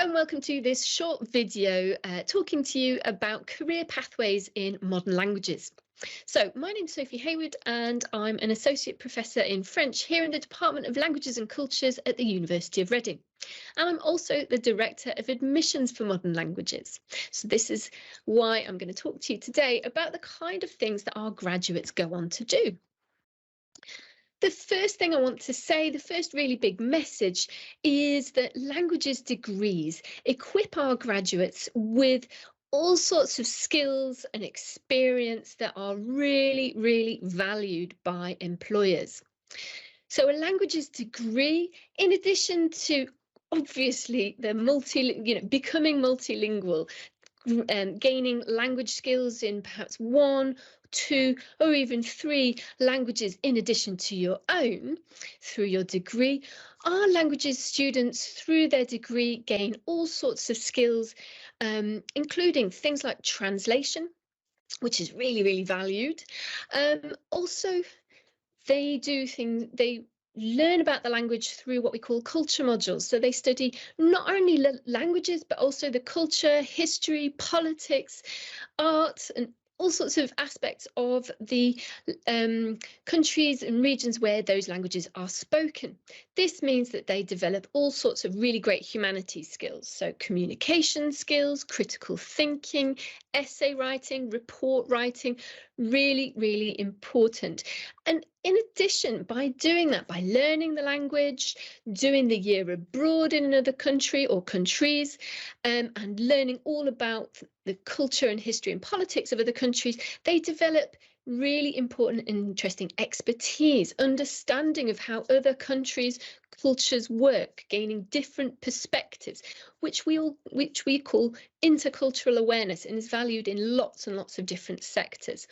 and welcome to this short video talking to you about career pathways in modern languages. So my name's Sophie Hayward and I'm an Associate Professor in French here in the Department of Languages and Cultures at the University of Reading. And I'm also the Director of Admissions for Modern Languages. So this is why I'm going to talk to you today about the kind of things that our graduates go on to do. The first thing I want to say, the first really big message, is that languages degrees equip our graduates with all sorts of skills and experience that are really, really valued by employers. So a languages degree, in addition to obviously the becoming multilingual, gaining language skills in perhaps 1, 2, or even 3 languages in addition to your own through your degree. Our languages students through their degree gain all sorts of skills, including things like translation, which is really, really valued. Also, they learn about the language through what we call culture modules. So they study not only languages, but also the culture, history, politics, art, and all sorts of aspects of the countries and regions where those languages are spoken. This means that they develop all sorts of really great humanities skills. So communication skills, critical thinking, essay writing, report writing, really, really important. And in addition, by doing that, by learning the language, doing the year abroad in another country or countries, and learning all about the culture and history and politics of other countries, they develop really important and interesting expertise, understanding of how other countries' cultures work, gaining different perspectives, which we call intercultural awareness, and is valued in lots and lots of different sectors.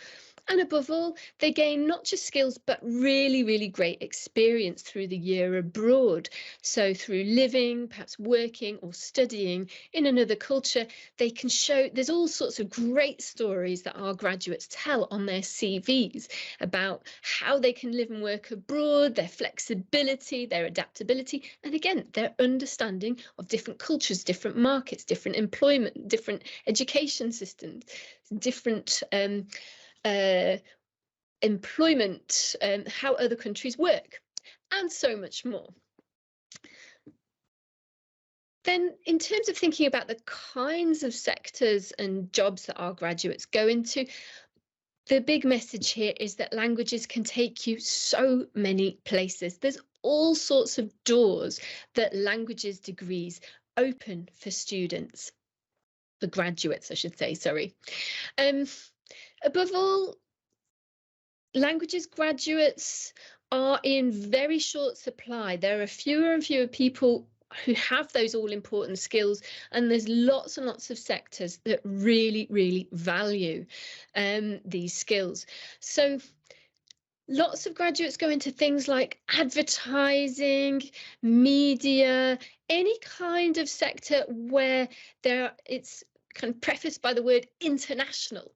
And above all, they gain not just skills, but really, really great experience through the year abroad. So through living, perhaps working or studying in another culture, they can show there's all sorts of great stories that our graduates tell on their CVs about how they can live and work abroad, their flexibility, their adaptability, and again, their understanding of different cultures, different markets, different employment, different education systems, different employment, how other countries work, and so much more. Then in terms of thinking about the kinds of sectors and jobs that our graduates go into, the big message here is that languages can take you so many places. There's all sorts of doors that languages degrees open for students, for graduates, I should say, sorry. Above all, languages graduates are in very short supply. There are fewer and fewer people who have those all-important skills, and there's lots and lots of sectors that really, really value these skills. So lots of graduates go into things like advertising, media, any kind of sector where it's kind of prefaced by the word international,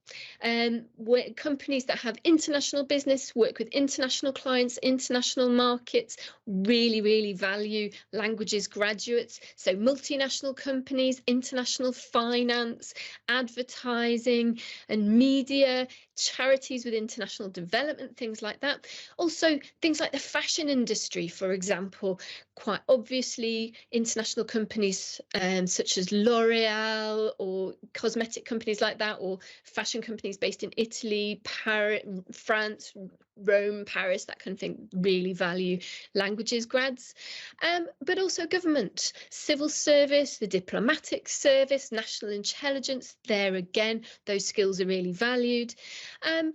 where companies that have international business, work with international clients, international markets, really, really value languages graduates. So multinational companies, international finance, advertising and media, charities with international development, things like that. Also things like the fashion industry, for example, quite obviously international companies such as L'Oreal or cosmetic companies like that, or fashion companies based in Italy, Paris, France, Rome, Paris, that kind of thing, really value languages grads. But also government, civil service, the diplomatic service, national intelligence, there again, those skills are really valued. And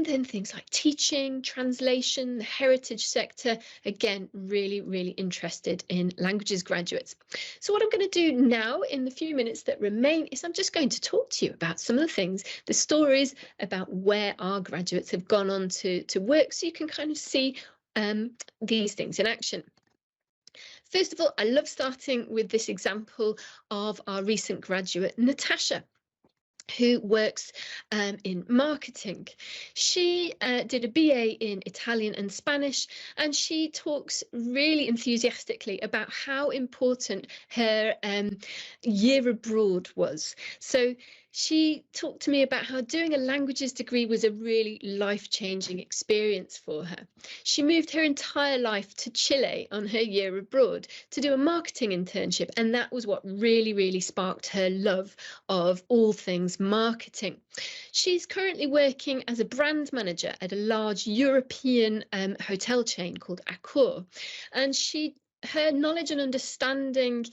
then things like teaching, translation, the heritage sector, again, really, really interested in languages graduates. So what I'm going to do now in the few minutes that remain is I'm just going to talk to you about some of the things, the stories about where our graduates have gone on to work, so you can kind of see these things in action. First of all, I love starting with this example of our recent graduate, Natasha. who works in marketing. She did a BA in Italian and Spanish, and she talks really enthusiastically about how important her year abroad was. So she talked to me about how doing a languages degree was a really life-changing experience for her. She moved her entire life to Chile on her year abroad to do a marketing internship, and that was what really, really sparked her love of all things marketing. She's currently working as a brand manager at a large European hotel chain called Accor, and her knowledge and understanding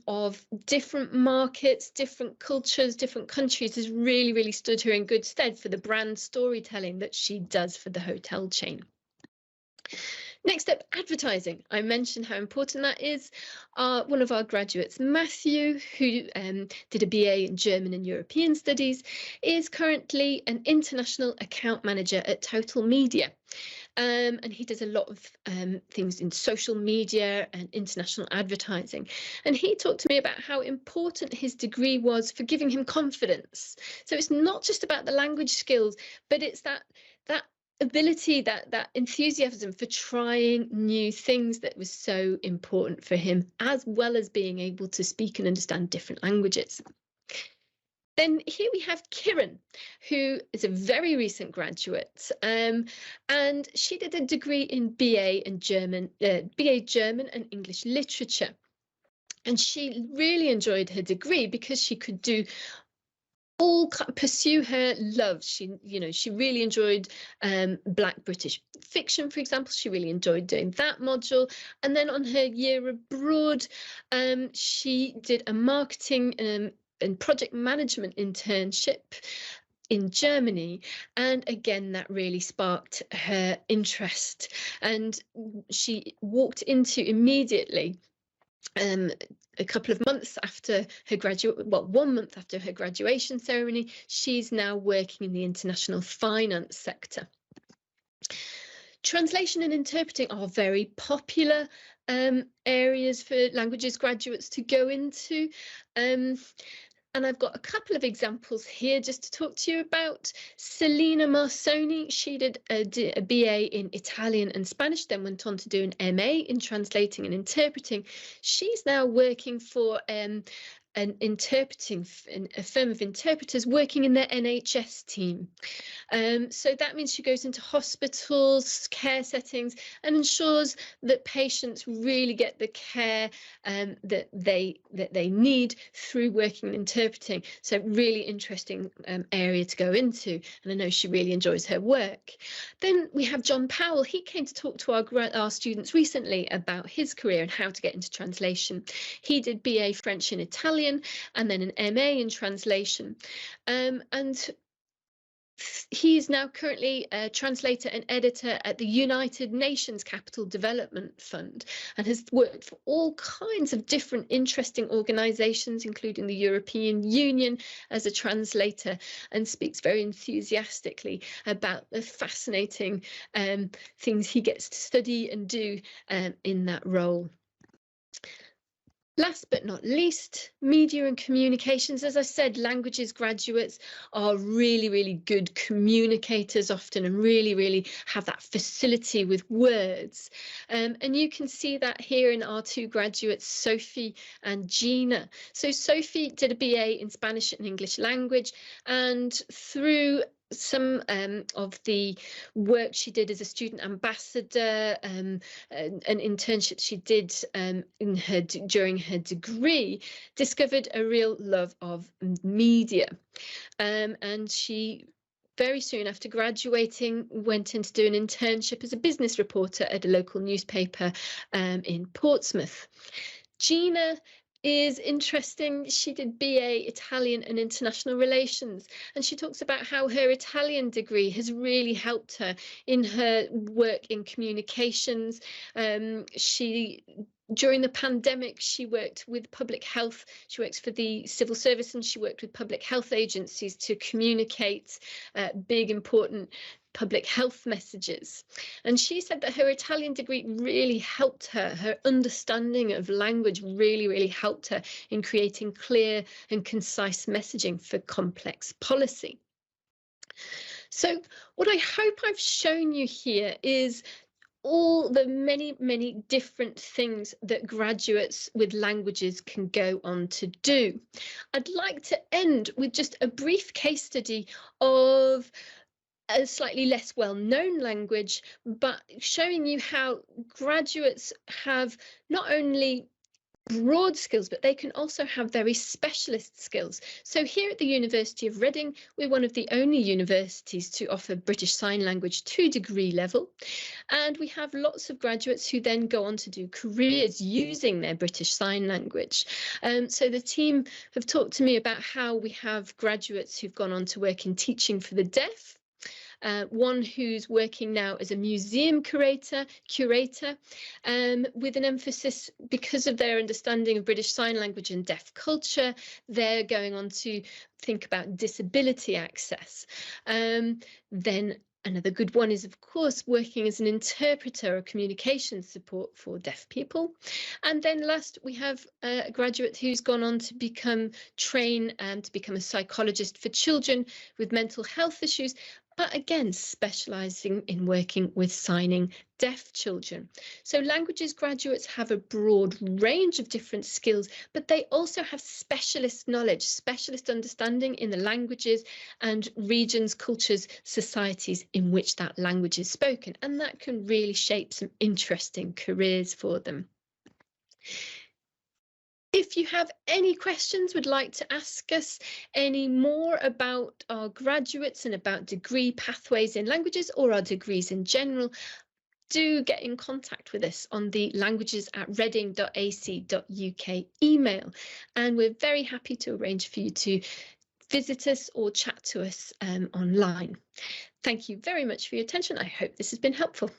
of different markets, different cultures, different countries has really, really stood her in good stead for the brand storytelling that she does for the hotel chain. Next up, advertising. I mentioned how important that is. One of our graduates, Matthew, who did a BA in German and European Studies, is currently an international account manager at Total Media. And he does a lot of things in social media and international advertising. And he talked to me about how important his degree was for giving him confidence. So it's not just about the language skills, but it's that ability, that enthusiasm for trying new things that was so important for him, as well as being able to speak and understand different languages. Then here we have Kiran, who is a very recent graduate, and she did a degree in BA German and English literature. And she really enjoyed her degree because she could pursue her love. She really enjoyed Black British fiction, for example. She really enjoyed doing that module. And then on her year abroad, she did a marketing and project management internship in Germany, and again that really sparked her interest, and she walked into immediately a couple of months after her 1 month after her graduation ceremony. She's now working in the international finance sector. Translation and interpreting are very popular areas for languages graduates to go into. And I've got a couple of examples here just to talk to you about. Selena Marsoni, she did a BA in Italian and Spanish, then went on to do an MA in translating and interpreting. She's now working for a firm of interpreters working in their NHS team. So that means she goes into hospitals, care settings, and ensures that patients really get the care that they need through working and interpreting. So really interesting area to go into, and I know she really enjoys her work. Then we have John Powell. He came to talk to our students recently about his career and how to get into translation. He did BA French and Italian, and then an MA in translation, and he is now currently a translator and editor at the United Nations Capital Development Fund, and has worked for all kinds of different interesting organisations, including the European Union, as a translator, and speaks very enthusiastically about the fascinating things he gets to study and do in that role. Last but not least, media and communications. As I said, languages graduates are really, really good communicators often, and really, really have that facility with words. And you can see that here in our two graduates, Sophie and Gina. So Sophie did a BA in Spanish and English language, and through some of the work she did as a student ambassador, an internship she did during her degree, discovered a real love of media, and she very soon after graduating went in to do an internship as a business reporter at a local newspaper in Portsmouth. Gina is interesting. She did BA Italian and International Relations, and she talks about how her Italian degree has really helped her in her work in communications. During the pandemic, she worked with public health. She works for the civil service, and she worked with public health agencies to communicate big, important public health messages. And she said that her Italian degree really helped her. Her understanding of language really helped her in creating clear and concise messaging for complex policy. So what I hope I've shown you here is all the many different things that graduates with languages can go on to do. I'd like to end with just a brief case study of a slightly less well-known language, but showing you how graduates have not only broad skills, but they can also have very specialist skills. So here at the University of Reading, we're one of the only universities to offer British Sign Language to degree level. And we have lots of graduates who then go on to do careers using their British Sign Language. So the team have talked to me about how we have graduates who've gone on to work in teaching for the deaf, one who's working now as a museum curator, with an emphasis, because of their understanding of British Sign Language and deaf culture, they're going on to think about disability access. Then another good one is, of course, working as an interpreter or communication support for deaf people. And then last, we have a graduate who's gone on to train to become a psychologist for children with mental health issues, but again, specialising in working with signing deaf children. So languages graduates have a broad range of different skills, but they also have specialist knowledge, specialist understanding in the languages and regions, cultures, societies in which that language is spoken. And that can really shape some interesting careers for them. If you have any questions, would like to ask us any more about our graduates and about degree pathways in languages or our degrees in general, do get in contact with us on the languages@reading.ac.uk email. And we're very happy to arrange for you to visit us or chat to us online. Thank you very much for your attention. I hope this has been helpful.